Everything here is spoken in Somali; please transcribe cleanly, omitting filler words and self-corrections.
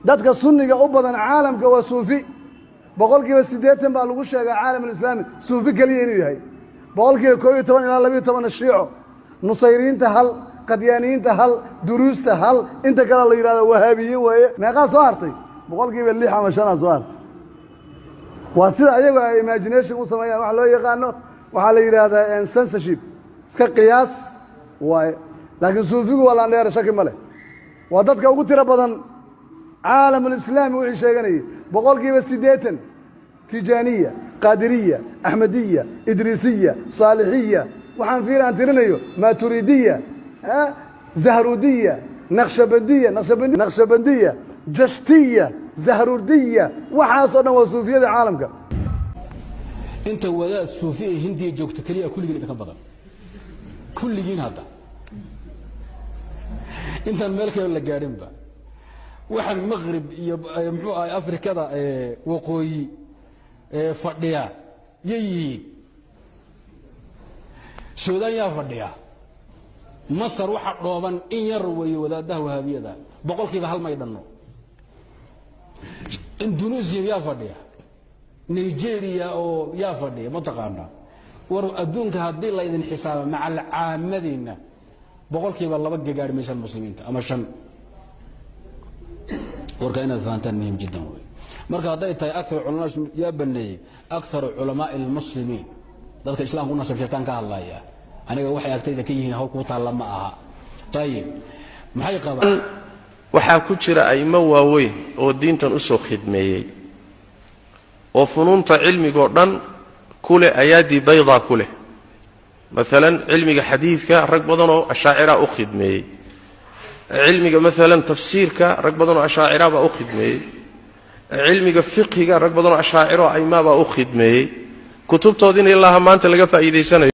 dadka sunniga u badan caalamka waa suufi boqolkiiba 80 baa lagu sheegay caalamul islaami suufi kaliya inuu yahay boqolkiiba 11 ilaa 12 shiico nusayriinta hal qadyaaniinta hal duruusta hal inta kale la yiraahdo wahaabiye waaye meeqa soo hartay boqolkiiba 6 ama 5 soo hartay waa sida ayagu ay imagination u sameeyaan wax loo yaqaano waxa la yiraahdaa censorship iska qiyaas waaye laakiin suufigu wala dheer shaki male waa dadka ugu tiro badan عالم الإسلام وحي شيغاني بقولكيبا 80 تيجانية قادرية أحمدية إدريسية صالحية وحان فيرا ترينيو ماتريدية زهرودية نقشبندية جشتية زهرودية وحاصلنا وصوفية عالمك انت ولا الصوفية هندية جوكت كلية كل جين كبضا كل جين هذا انت الملك ولا قارن بقى waxaan maghrib iyo muxuu ahay afrikada waqooyi fadhiya yeeyeen suudaan yaa fadhiya masar waxa dhooban in yar way wadaadaha wahabiyada boqolkiiba hal ma yidhano indonesia yaa fadhiya nigeria oo yaa fadhiya ma taqaana war adduunka hadii la idin xisaabo macal caamadina boqolkiiba 2 gaar meeshan muslimiinta ama 5 وركينا فانتان مهم جدا مركا هداي اكثر علماء يا بني اكثر علماء المسلمين dadka islaamku una sabshataan ka hadlaya aniga waxay agtayda ka yihiin hawl ku taala ma aha tayib maxay qabaan waxa ku jira ayma waaweyn oo diintan u soo khidmeeyay oo funuunta cilmiga oo dhan kule ayadi bayda kule مثلا cilmiga xadiidka rag badan oo ashaacira u khidmeeyay علمي مثلا تفسيرك رغبدن اشاعره با اخدمي علمي فقهك رغبدن اشاعره ايما با اخدمي كتبتودين الله ما انت لغا فايديسن